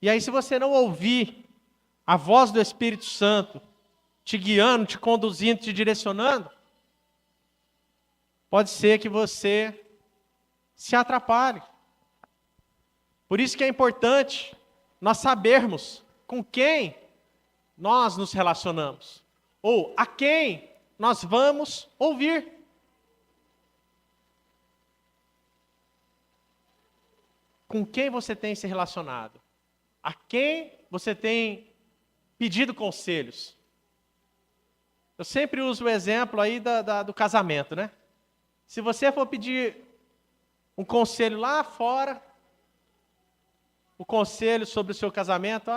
E aí, se você não ouvir a voz do Espírito Santo te guiando, te conduzindo, te direcionando, pode ser que você se atrapalhe. Por isso que é importante nós sabermos com quem nós nos relacionamos, ou a quem nós vamos ouvir. Com quem você tem se relacionado? A quem você tem pedido conselhos? Eu sempre uso o exemplo aí do casamento, né? Se você for pedir um conselho lá fora, o conselho sobre o seu casamento,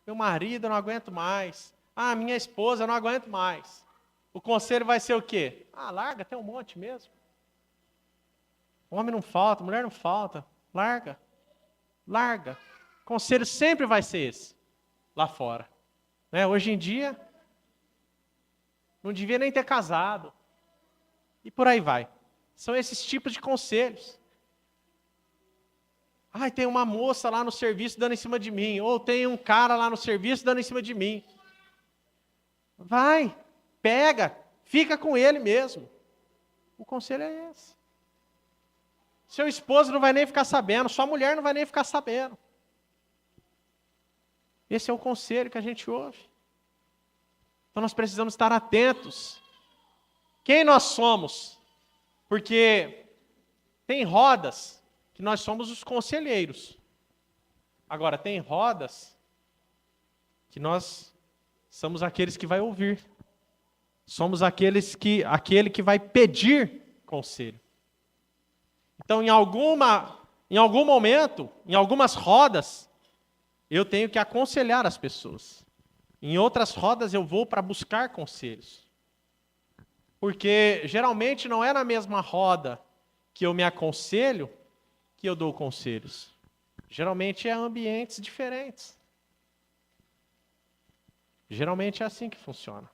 meu marido eu não aguento mais, minha esposa eu não aguento mais. O conselho vai ser o quê? Larga, tem um monte mesmo. Homem não falta, mulher não falta, larga. O conselho sempre vai ser esse, lá fora. Né? Hoje em dia, não devia nem ter casado. E por aí vai. São esses tipos de conselhos. Tem uma moça lá no serviço dando em cima de mim. Ou tem um cara lá no serviço dando em cima de mim. Vai, pega, fica com ele mesmo. O conselho é esse. Seu esposo não vai nem ficar sabendo, sua mulher não vai nem ficar sabendo. Esse é o conselho que a gente ouve. Então nós precisamos estar atentos. Quem nós somos? Porque tem rodas que nós somos os conselheiros. Agora, tem rodas que nós somos aqueles que vai ouvir. Somos aquele que vai pedir conselho. Então, em algum momento, em algumas rodas, eu tenho que aconselhar as pessoas. Em outras rodas, eu vou para buscar conselhos. Porque, geralmente, não é na mesma roda que eu me aconselho que eu dou conselhos. Geralmente, é ambientes diferentes. Geralmente, é assim que funciona.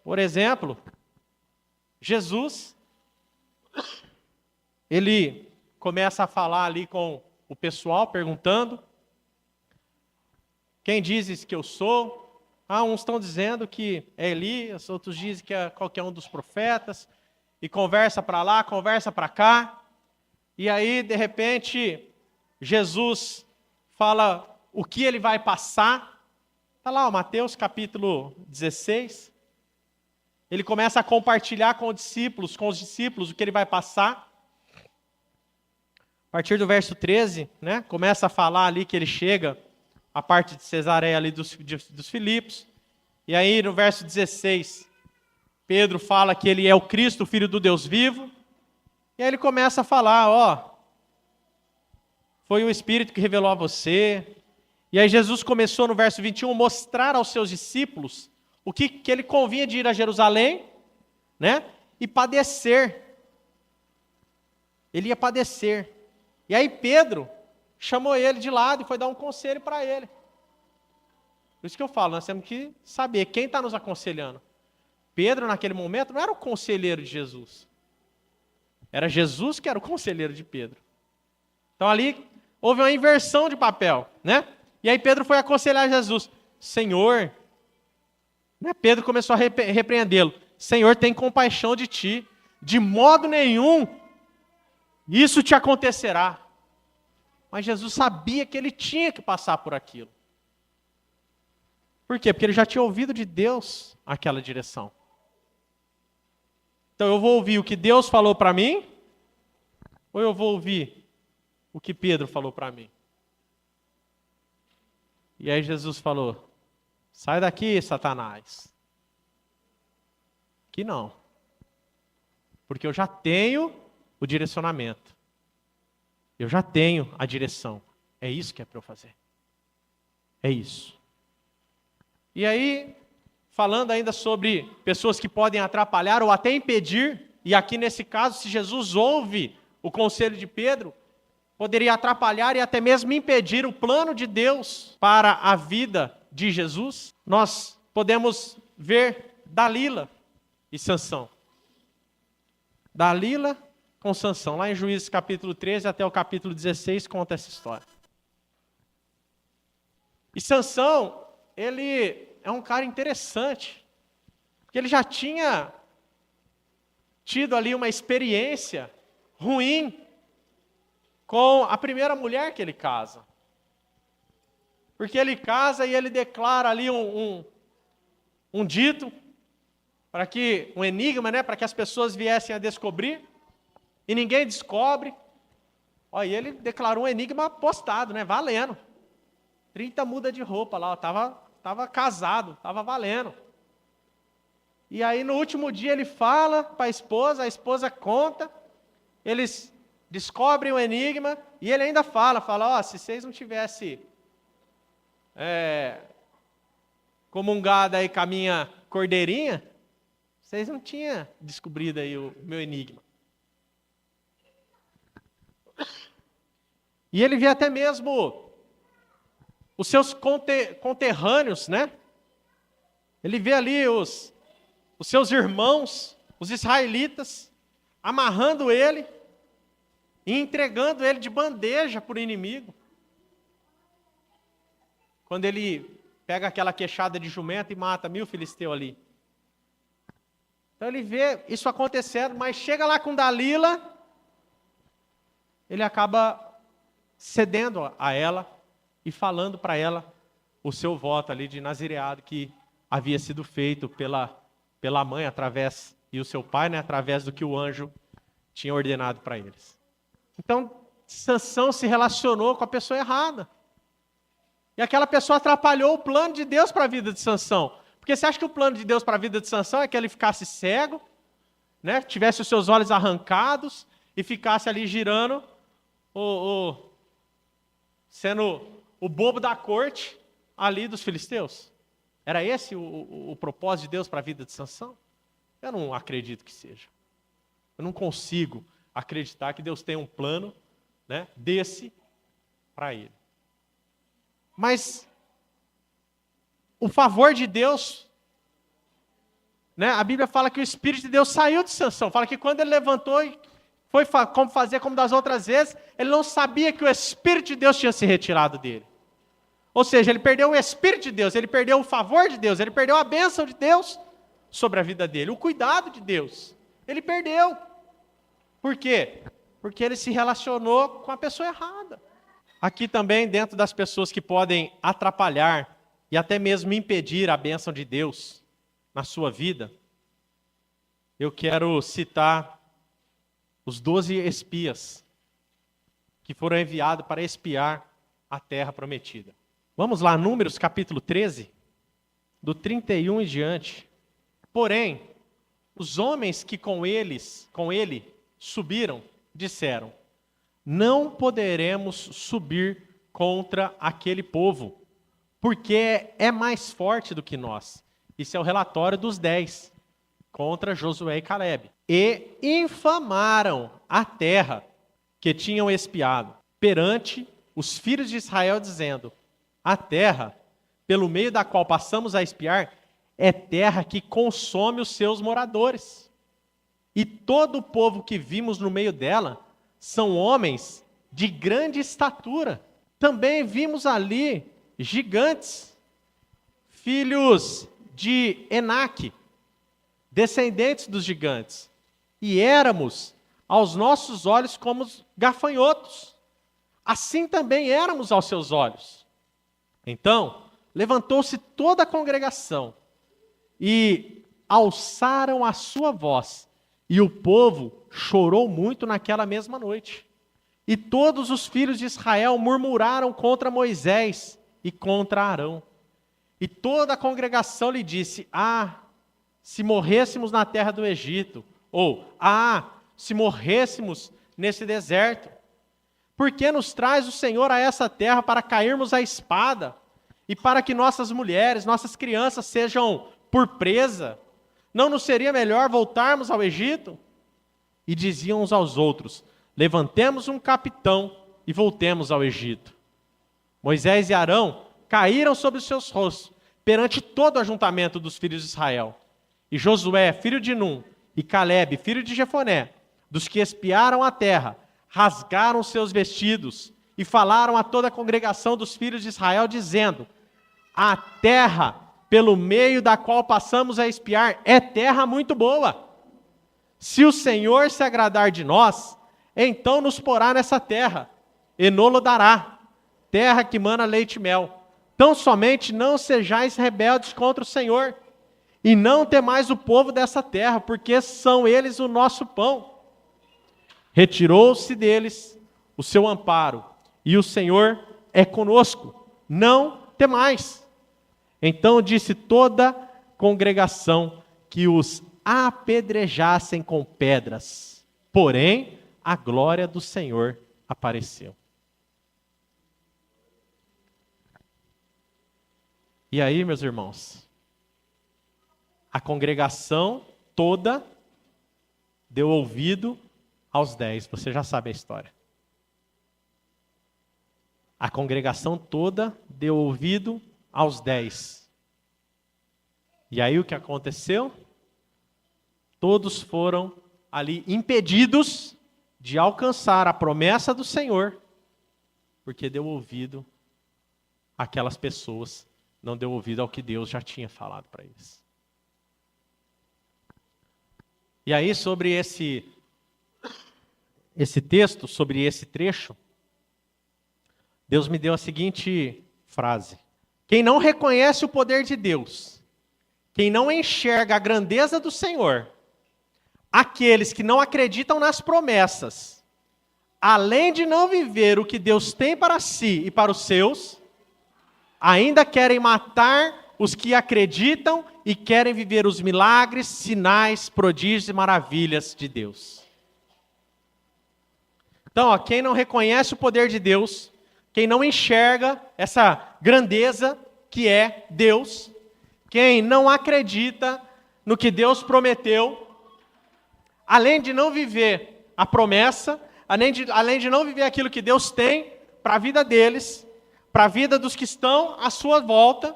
Por exemplo, Jesus, ele começa a falar ali com o pessoal, perguntando: quem dizes que eu sou? Uns estão dizendo que é Elias, outros dizem que é qualquer um dos profetas, e conversa para lá, conversa para cá, e aí, de repente, Jesus fala o que ele vai passar. Está lá, Mateus capítulo 16, ele começa a compartilhar com os discípulos o que ele vai passar. A partir do verso 13, né, começa a falar ali que ele chega a parte de Cesareia ali dos Filipos. E aí no verso 16, Pedro fala que ele é o Cristo, o Filho do Deus vivo. E aí ele começa a falar, foi o Espírito que revelou a você. E aí Jesus começou no verso 21 mostrar aos seus discípulos o que ele convinha de ir a Jerusalém, né, e padecer. Ele ia padecer. E aí Pedro chamou ele de lado e foi dar um conselho para ele. Por isso que eu falo, nós temos que saber quem está nos aconselhando. Pedro, naquele momento, não era o conselheiro de Jesus. Era Jesus que era o conselheiro de Pedro. Então ali houve uma inversão de papel, né? E aí Pedro foi aconselhar Jesus. Senhor, né? Pedro começou a repreendê-lo. Senhor, tem compaixão de ti. De modo nenhum isso te acontecerá. Mas Jesus sabia que ele tinha que passar por aquilo. Por quê? Porque ele já tinha ouvido de Deus aquela direção. Então eu vou ouvir o que Deus falou para mim, ou eu vou ouvir o que Pedro falou para mim? E aí Jesus falou: sai daqui, Satanás. Que não. Porque eu já tenho o direcionamento. Eu já tenho a direção. É isso que é para eu fazer. É isso. E aí, falando ainda sobre pessoas que podem atrapalhar ou até impedir, e aqui nesse caso, se Jesus ouve o conselho de Pedro, poderia atrapalhar e até mesmo impedir o plano de Deus para a vida de Jesus. Nós podemos ver Dalila e Sansão. Dalila com Sansão. Lá em Juízes capítulo 13 até o capítulo 16 conta essa história. E Sansão, ele é um cara interessante, porque ele já tinha tido ali uma experiência ruim com a primeira mulher que ele casa. Porque ele casa e ele declara ali um dito, para que um enigma, né, para que as pessoas viessem a descobrir, e ninguém descobre. Ó, e ele declarou um enigma postado, né, valendo. 30 mudas de roupa lá, tava casado, tava valendo. E aí no último dia ele fala para a esposa conta, eles descobrem o enigma, e ele ainda fala, ó, se vocês não tivessem comungado aí com a minha cordeirinha, vocês não tinham descobrido aí o meu enigma. E ele vê até mesmo os seus conterrâneos, né? Ele vê ali os seus irmãos, os israelitas, amarrando ele e entregando ele de bandeja para o inimigo. Quando ele pega aquela queixada de jumento e mata 1000 filisteus ali. Então ele vê isso acontecendo, mas chega lá com Dalila, ele acaba cedendo a ela e falando para ela o seu voto ali de nazireado que havia sido feito pela mãe através, e o seu pai, né, através do que o anjo tinha ordenado para eles. Então, Sansão se relacionou com a pessoa errada. E aquela pessoa atrapalhou o plano de Deus para a vida de Sansão. Porque você acha que o plano de Deus para a vida de Sansão é que ele ficasse cego, né, tivesse os seus olhos arrancados e ficasse ali girando, sendo o bobo da corte ali dos filisteus? Era esse o propósito de Deus para a vida de Sansão? Eu não acredito que seja. Eu não consigo acreditar que Deus tem um plano, né, desse para ele. Mas o favor de Deus, né, a Bíblia fala que o Espírito de Deus saiu de Sansão. Fala que quando ele levantou e foi fazer como das outras vezes, ele não sabia que o Espírito de Deus tinha se retirado dele. Ou seja, ele perdeu o Espírito de Deus, ele perdeu o favor de Deus, ele perdeu a bênção de Deus sobre a vida dele, o cuidado de Deus. Ele perdeu. Por quê? Porque ele se relacionou com a pessoa errada. Aqui também, dentro das pessoas que podem atrapalhar e até mesmo impedir a bênção de Deus na sua vida, eu quero citar os 12 espias que foram enviados para espiar a terra prometida. Vamos lá, Números capítulo 13, do 31 em diante. Porém, os homens que com ele subiram, disseram: não poderemos subir contra aquele povo, porque é mais forte do que nós. Isso é o relatório dos 10 contra Josué e Calebe. E infamaram a terra que tinham espiado perante os filhos de Israel, dizendo: a terra, pelo meio da qual passamos a espiar, é terra que consome os seus moradores. E todo o povo que vimos no meio dela são homens de grande estatura. Também vimos ali gigantes, filhos de Enaque, descendentes dos gigantes. E éramos, aos nossos olhos, como gafanhotos. Assim também éramos aos seus olhos. Então, levantou-se toda a congregação e alçaram a sua voz. E o povo chorou muito naquela mesma noite. E todos os filhos de Israel murmuraram contra Moisés e contra Arão. E toda a congregação lhe disse: se morrêssemos na terra do Egito, ou se morrêssemos nesse deserto. Por que nos traz o Senhor a essa terra para cairmos à espada e para que nossas mulheres, nossas crianças sejam por presa? Não nos seria melhor voltarmos ao Egito? E diziam uns aos outros: levantemos um capitão e voltemos ao Egito. Moisés e Arão caíram sobre os seus rostos perante todo o ajuntamento dos filhos de Israel. E Josué, filho de Num, e Calebe, filho de Jefoné, dos que espiaram a terra, rasgaram seus vestidos e falaram a toda a congregação dos filhos de Israel, dizendo: A terra pelo meio da qual passamos a espiar é terra muito boa. Se o Senhor se agradar de nós, então nos porá nessa terra, e nolo dará, terra que mana leite e mel. Tão somente não sejais rebeldes contra o Senhor, e não temais o povo dessa terra, porque são eles o nosso pão. Retirou-se deles o seu amparo, e o Senhor é conosco, não temais. Então disse toda a congregação que os apedrejassem com pedras, porém a glória do Senhor apareceu. E aí, meus irmãos, a congregação toda deu ouvido aos 10, você já sabe a história. A congregação toda deu ouvido aos 10. E aí o que aconteceu? Todos foram ali impedidos de alcançar a promessa do Senhor, porque deu ouvido àquelas pessoas, não deu ouvido ao que Deus já tinha falado para eles. E aí sobre esse texto, sobre esse trecho, Deus me deu a seguinte frase: quem não reconhece o poder de Deus, quem não enxerga a grandeza do Senhor, aqueles que não acreditam nas promessas, além de não viver o que Deus tem para si e para os seus, ainda querem matar os que acreditam e querem viver os milagres, sinais, prodígios e maravilhas de Deus. Então, quem não reconhece o poder de Deus, quem não enxerga essa grandeza que é Deus, quem não acredita no que Deus prometeu, além de não viver a promessa, além de não viver aquilo que Deus tem para a vida deles, para a vida dos que estão à sua volta,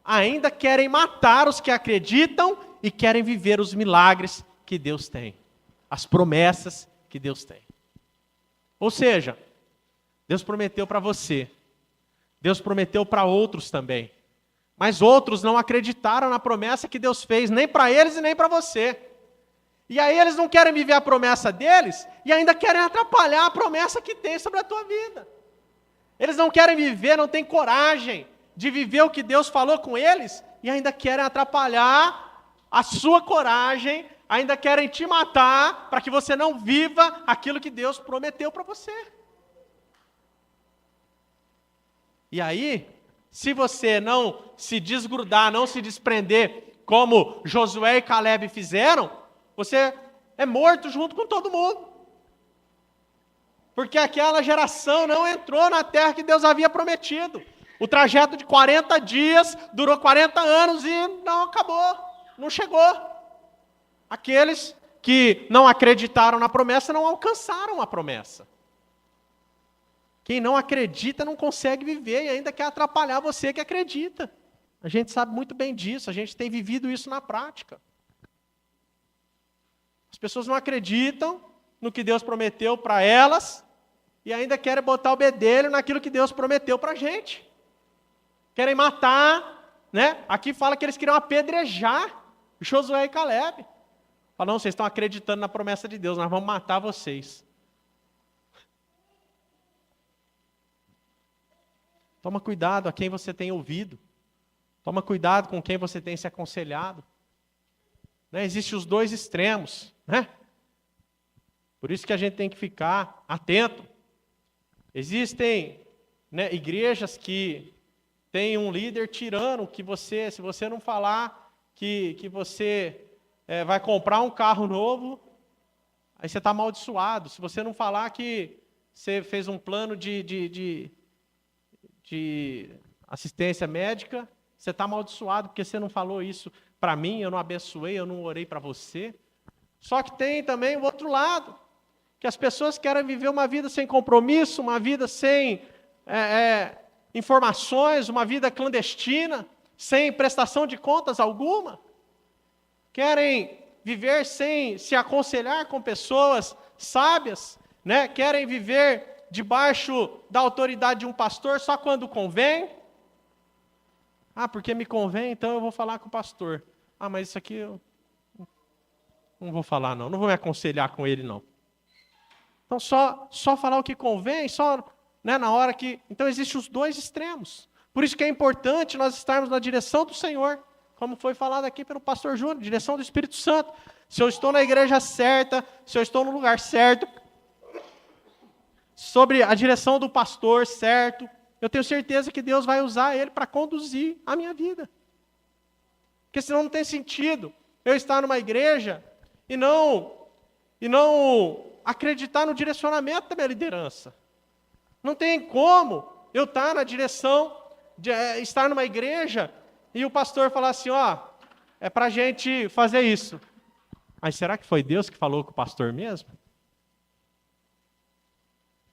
ainda querem matar os que acreditam e querem viver os milagres que Deus tem, as promessas que Deus tem. Ou seja, Deus prometeu para você, Deus prometeu para outros também, mas outros não acreditaram na promessa que Deus fez, nem para eles e nem para você. E aí eles não querem viver a promessa deles e ainda querem atrapalhar a promessa que tem sobre a tua vida. Eles não querem viver, não têm coragem de viver o que Deus falou com eles e ainda querem atrapalhar a sua coragem, ainda querem te matar para que você não viva aquilo que Deus prometeu para você. E aí, se você não se desgrudar, não se desprender, como Josué e Caleb fizeram, você é morto junto com todo mundo. Porque aquela geração não entrou na terra que Deus havia prometido. O trajeto de 40 dias durou 40 anos e não acabou, não chegou. Aqueles que não acreditaram na promessa não alcançaram a promessa. Quem não acredita não consegue viver e ainda quer atrapalhar você que acredita. A gente sabe muito bem disso, a gente tem vivido isso na prática. As pessoas não acreditam no que Deus prometeu para elas e ainda querem botar o bedelho naquilo que Deus prometeu para a gente. Querem matar, né? Aqui fala que eles queriam apedrejar Josué e Caleb. Fala, não, vocês estão acreditando na promessa de Deus, nós vamos matar vocês. Toma cuidado a quem você tem ouvido. Toma cuidado com quem você tem se aconselhado. Né? Existem os dois extremos, né? Por isso que a gente tem que ficar atento. Existem, né, igrejas que têm um líder tirano que você, se você não falar que você vai comprar um carro novo, aí você está amaldiçoado. Se você não falar que você fez um plano de assistência médica, você está amaldiçoado porque você não falou isso para mim, eu não abençoei, eu não orei para você. Só que tem também o outro lado, que as pessoas querem viver uma vida sem compromisso, uma vida sem informações, uma vida clandestina, sem prestação de contas alguma. Querem viver sem se aconselhar com pessoas sábias, né? Querem viver debaixo da autoridade de um pastor só quando convém. Ah, porque me convém, então eu vou falar com o pastor. Ah, mas isso aqui eu não vou falar não vou me aconselhar com ele não. Então só falar o que convém, só, né, na hora que... Então existem os dois extremos. Por isso que é importante nós estarmos na direção do Senhor, como foi falado aqui pelo pastor Júnior, direção do Espírito Santo. Se eu estou na igreja certa, se eu estou no lugar certo, sobre a direção do pastor certo, eu tenho certeza que Deus vai usar ele para conduzir a minha vida. Porque senão não tem sentido eu estar numa igreja e não acreditar no direcionamento da minha liderança. Não tem como eu estar na direção de estar numa igreja e o pastor falar assim, é para a gente fazer isso. Mas será que foi Deus que falou com o pastor mesmo?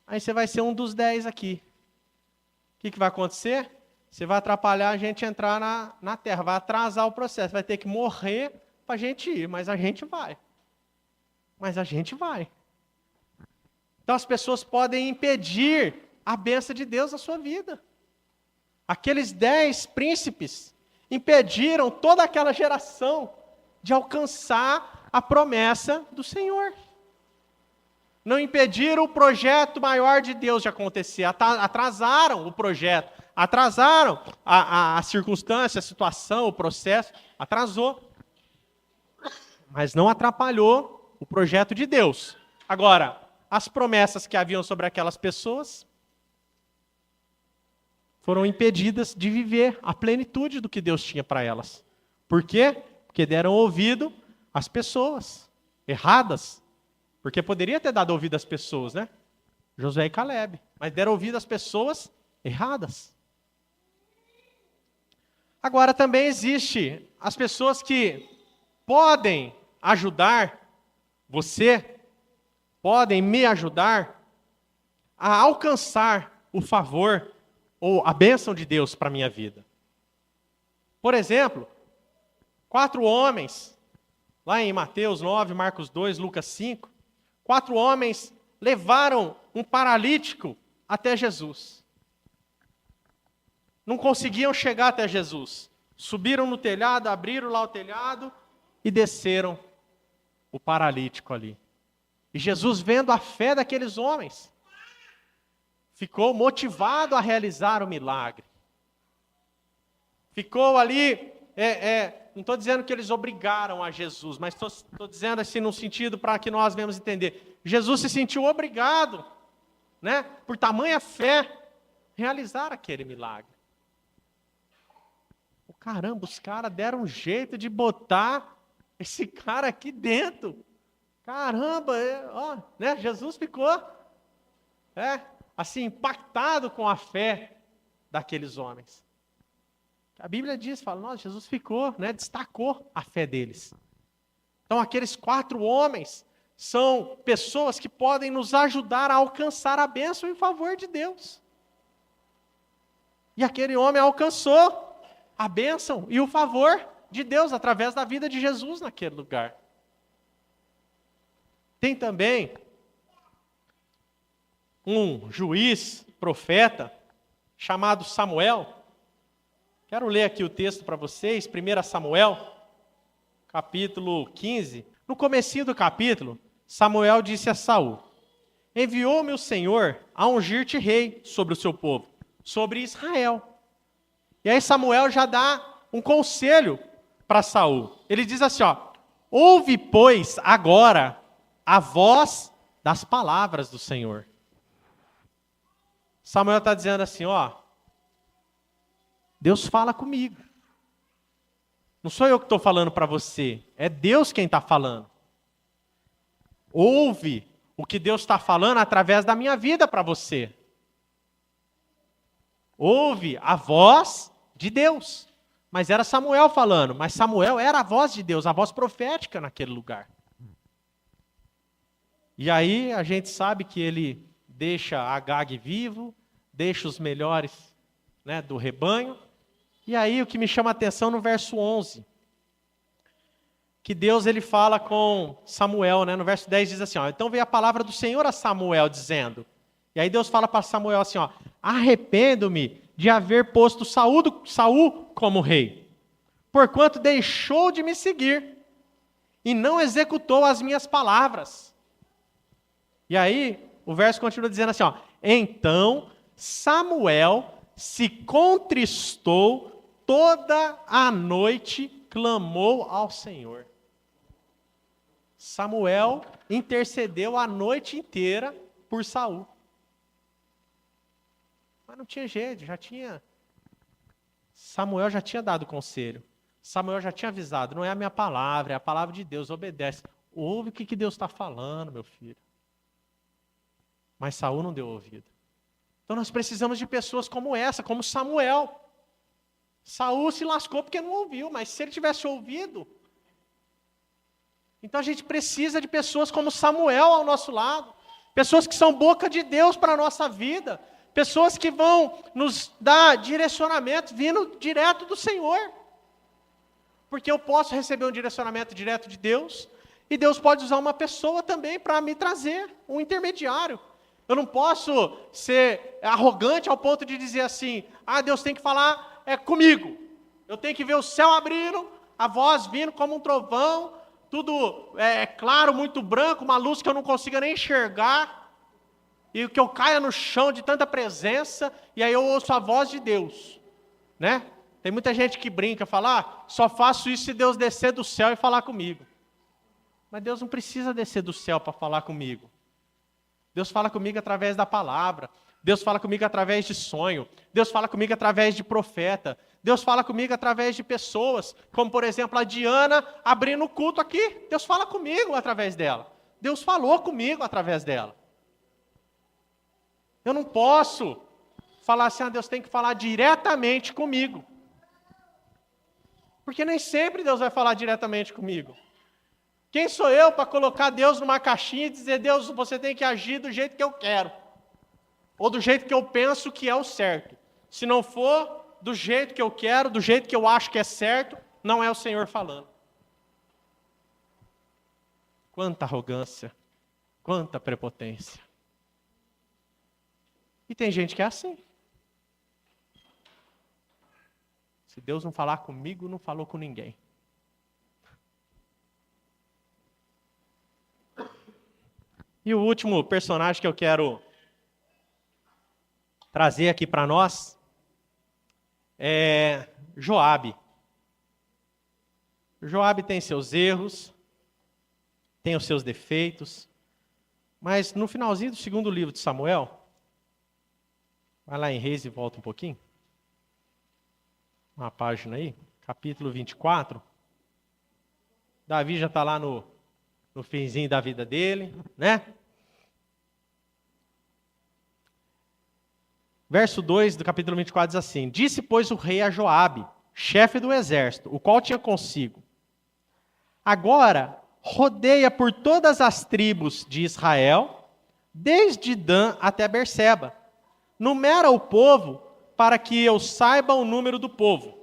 Aí você vai ser um dos 10 aqui. O que vai acontecer? Você vai atrapalhar a gente entrar na terra, vai atrasar o processo, vai ter que morrer para a gente ir, mas a gente vai. Então as pessoas podem impedir a bênção de Deus na sua vida. Aqueles 10 príncipes impediram toda aquela geração de alcançar a promessa do Senhor. Não impediram o projeto maior de Deus de acontecer, atrasaram o projeto, atrasaram a circunstância, a situação, o processo, atrasou. Mas não atrapalhou o projeto de Deus. Agora, as promessas que haviam sobre aquelas pessoas foram impedidas de viver a plenitude do que Deus tinha para elas. Por quê? Porque deram ouvido às pessoas erradas. Porque poderia ter dado ouvido às pessoas, né? Josué e Calebe. Mas deram ouvido às pessoas erradas. Agora também existe as pessoas que podem ajudar você, podem me ajudar a alcançar o favor ou a bênção de Deus para a minha vida. Por exemplo, 4 homens, lá em Mateus 9, Marcos 2, Lucas 5, 4 homens levaram um paralítico até Jesus. Não conseguiam chegar até Jesus. Subiram no telhado, abriram lá o telhado e desceram o paralítico ali. E Jesus, vendo a fé daqueles homens, ficou motivado a realizar o milagre. Ficou ali, não estou dizendo que eles obrigaram a Jesus, mas estou dizendo assim num sentido para que nós venhamos entender. Jesus se sentiu obrigado, né, por tamanha fé, realizar aquele milagre. Caramba, os caras deram um jeito de botar esse cara aqui dentro. Caramba, né? Jesus ficou assim, impactado com a fé daqueles homens. A Bíblia diz, fala, nossa, Jesus ficou, né, destacou a fé deles. Então aqueles 4 homens são pessoas que podem nos ajudar a alcançar a bênção em favor de Deus. E aquele homem alcançou a bênção e o favor de Deus através da vida de Jesus naquele lugar. Tem também um juiz, profeta, chamado Samuel. Quero ler aqui o texto para vocês, 1 Samuel, capítulo 15. No comecinho do capítulo, Samuel disse a Saul: enviou-me o Senhor a ungir-te rei sobre o seu povo, sobre Israel. E aí Samuel já dá um conselho para Saul. Ele diz assim, ouve, pois, agora a voz das palavras do Senhor. Samuel está dizendo assim, Deus fala comigo. Não sou eu que estou falando para você, é Deus quem está falando. Ouve o que Deus está falando através da minha vida para você. Ouve a voz de Deus. Mas era Samuel falando, mas Samuel era a voz de Deus, a voz profética naquele lugar. E aí a gente sabe que ele deixa Agag vivo, deixa os melhores, né, do rebanho. E aí o que me chama a atenção no verso 11, que Deus ele fala com Samuel, né, no verso 10 diz assim, então veio a palavra do Senhor a Samuel dizendo, e aí Deus fala para Samuel assim, arrependo-me de haver posto Saul como rei, porquanto deixou de me seguir e não executou as minhas palavras. E aí, o verso continua dizendo assim, ó, então Samuel se contristou toda a noite, clamou ao Senhor. Samuel intercedeu a noite inteira por Saul. Mas não tinha jeito, Samuel já tinha dado conselho. Samuel já tinha avisado, não é a minha palavra, é a palavra de Deus, obedece. Ouve o que Deus está falando, meu filho. Mas Saul não deu ouvido. Então nós precisamos de pessoas como essa, como Samuel. Saul se lascou porque não ouviu, mas se ele tivesse ouvido... Então a gente precisa de pessoas como Samuel ao nosso lado. Pessoas que são boca de Deus para a nossa vida. Pessoas que vão nos dar direcionamento vindo direto do Senhor. Porque eu posso receber um direcionamento direto de Deus, e Deus pode usar uma pessoa também para me trazer, um intermediário. Eu não posso ser arrogante ao ponto de dizer assim, Deus tem que falar comigo. Eu tenho que ver o céu abrindo, a voz vindo como um trovão, tudo claro, muito branco, uma luz que eu não consiga nem enxergar, e que eu caia no chão de tanta presença, e aí eu ouço a voz de Deus, né? Tem muita gente que brinca, fala, só faço isso se Deus descer do céu e falar comigo. Mas Deus não precisa descer do céu para falar comigo. Deus fala comigo através da palavra. Deus fala comigo através de sonho. Deus fala comigo através de profeta. Deus fala comigo através de pessoas, como por exemplo a Diana abrindo o culto aqui. Deus fala comigo através dela. Deus falou comigo através dela. Eu não posso falar assim, Deus tem que falar diretamente comigo. Porque nem sempre Deus vai falar diretamente comigo. Quem sou eu para colocar Deus numa caixinha e dizer, Deus, você tem que agir do jeito que eu quero. Ou do jeito que eu penso que é o certo. Se não for do jeito que eu quero, do jeito que eu acho que é certo, não é o Senhor falando. Quanta arrogância, quanta prepotência. E tem gente que é assim. Se Deus não falar comigo, não falou com ninguém. E o último personagem que eu quero trazer aqui para nós é Joabe. Joabe tem seus erros, tem os seus defeitos, mas no finalzinho do segundo livro de Samuel, vai lá em Reis e volta um pouquinho, uma página aí, capítulo 24, Davi já está lá no finzinho da vida dele, né? Verso 2 do capítulo 24 diz assim, disse, pois, o rei a Joabe, chefe do exército, o qual tinha consigo, agora rodeia por todas as tribos de Israel, desde Dan até Berseba, numera o povo, para que eu saiba o número do povo.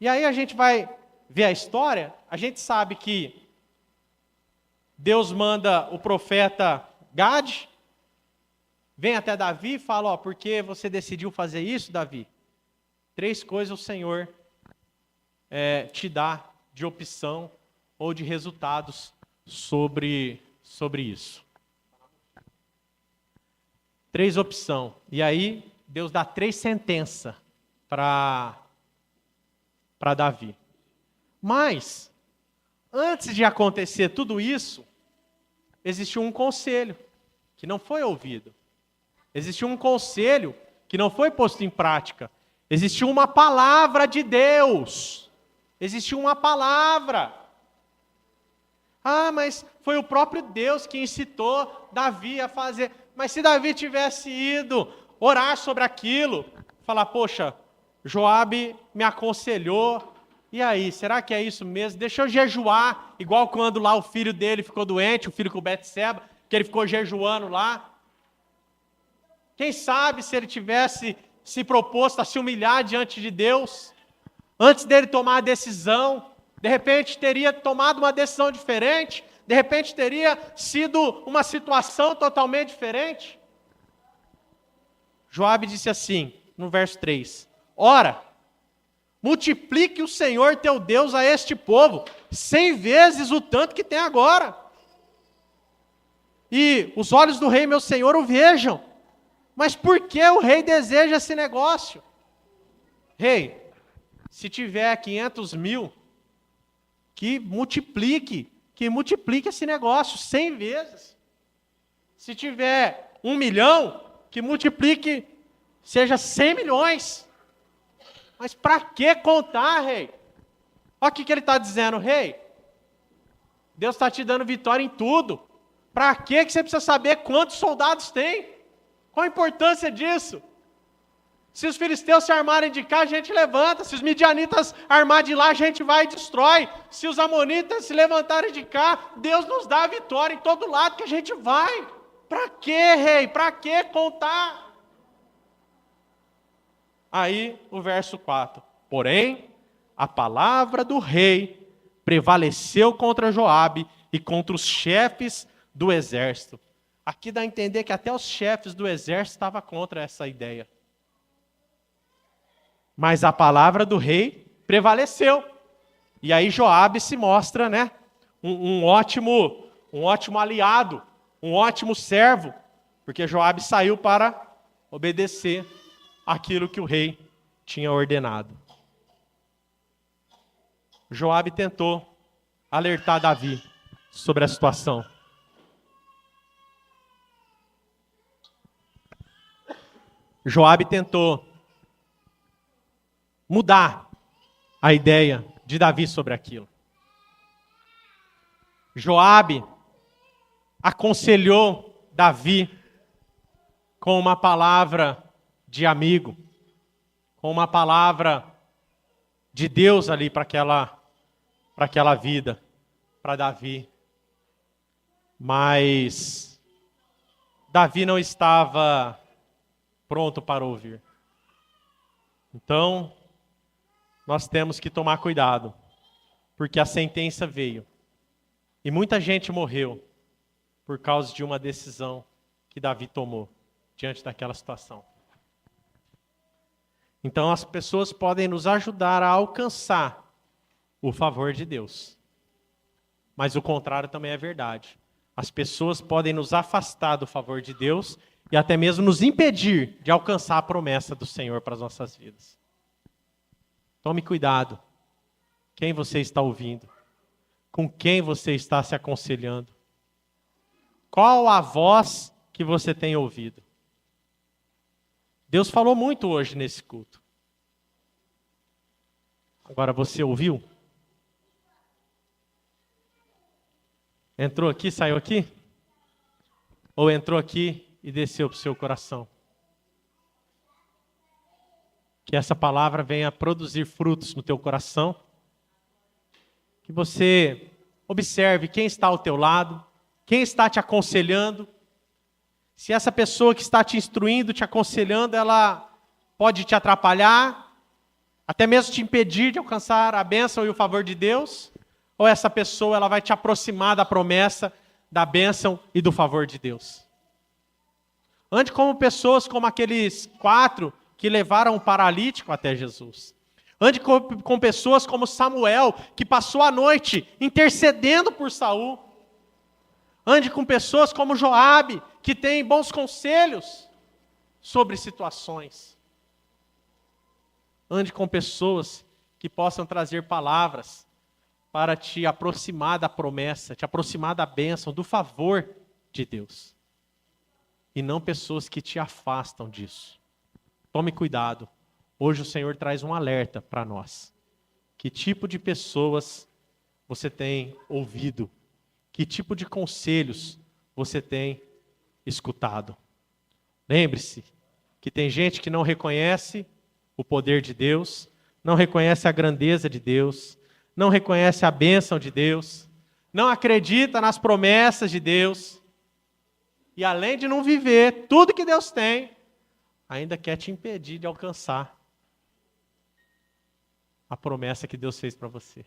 E aí a gente vai ver a história, a gente sabe que Deus manda o profeta Gade, vem até Davi e fala, por que você decidiu fazer isso, Davi? 3 coisas o Senhor te dá de opção ou de resultados sobre isso. 3 opções. E aí, Deus dá 3 sentenças para Davi. Mas, antes de acontecer tudo isso, existiu um conselho que não foi ouvido. Existiu um conselho que não foi posto em prática. Existiu uma palavra de Deus. Existiu uma palavra. Mas foi o próprio Deus que incitou Davi a fazer. Mas se Davi tivesse ido orar sobre aquilo, falar, poxa, Joabe me aconselhou, e aí, será que é isso mesmo? Deixa eu jejuar, igual quando lá o filho dele ficou doente, o filho com Betseba, que ele ficou jejuando lá. Quem sabe se ele tivesse se proposto a se humilhar diante de Deus, antes dele tomar a decisão, de repente teria tomado uma decisão diferente, de repente teria sido uma situação totalmente diferente. Joabe disse assim, no verso 3: Ora, multiplique o Senhor teu Deus a este povo 100 vezes o tanto que tem agora. E os olhos do rei, meu senhor, o vejam. Mas por que o rei deseja esse negócio? Rei, se tiver 500 mil, que multiplique esse negócio 100 vezes. Se tiver 1 milhão, que multiplique, seja 100 milhões. Mas para que contar, rei? Olha o que ele está dizendo, rei. Deus está te dando vitória em tudo. Para que você precisa saber quantos soldados tem? Qual a importância disso? Se os filisteus se armarem de cá, a gente levanta. Se os midianitas armarem de lá, a gente vai e destrói. Se os amonitas se levantarem de cá, Deus nos dá a vitória em todo lado que a gente vai. Para que, rei? Para que contar? Aí o verso 4. Porém, a palavra do rei prevaleceu contra Joabe e contra os chefes do exército. Aqui dá a entender que até os chefes do exército estavam contra essa ideia. Mas a palavra do rei prevaleceu. E aí Joabe se mostra, né, um ótimo aliado, um ótimo servo, porque Joabe saiu para obedecer aquilo que o rei tinha ordenado. Joabe tentou alertar Davi sobre a situação. Joabe tentou mudar a ideia de Davi sobre aquilo. Joabe aconselhou Davi com uma palavra de amigo, com uma palavra de Deus ali para aquela vida, para Davi. Mas Davi não estava pronto para ouvir. Então, nós temos que tomar cuidado, porque a sentença veio. E muita gente morreu por causa de uma decisão que Davi tomou diante daquela situação. Então, as pessoas podem nos ajudar a alcançar o favor de Deus. Mas o contrário também é verdade. As pessoas podem nos afastar do favor de Deus e até mesmo nos impedir de alcançar a promessa do Senhor para as nossas vidas. Tome cuidado. Quem você está ouvindo? Com quem você está se aconselhando? Qual a voz que você tem ouvido? Deus falou muito hoje nesse culto. Agora você ouviu? Entrou aqui, saiu aqui? Ou entrou aqui e desceu para o seu coração? Que essa palavra venha produzir frutos no teu coração. Que você observe quem está ao teu lado, quem está te aconselhando. Se essa pessoa que está te instruindo, te aconselhando, ela pode te atrapalhar, até mesmo te impedir de alcançar a bênção e o favor de Deus, ou essa pessoa ela vai te aproximar da promessa, da bênção e do favor de Deus. Ande como pessoas como aqueles 4 que levaram um paralítico até Jesus. Ande com pessoas como Samuel, que passou a noite intercedendo por Saul. Ande com pessoas como Joabe, que tem bons conselhos sobre situações. Ande com pessoas que possam trazer palavras para te aproximar da promessa, te aproximar da bênção, do favor de Deus. E não pessoas que te afastam disso. Tome cuidado. Hoje o Senhor traz um alerta para nós. Que tipo de pessoas você tem ouvido? Que tipo de conselhos você tem escutado? Lembre-se que tem gente que não reconhece o poder de Deus, não reconhece a grandeza de Deus, não reconhece a bênção de Deus, não acredita nas promessas de Deus, e além de não viver tudo que Deus tem, ainda quer te impedir de alcançar a promessa que Deus fez para você.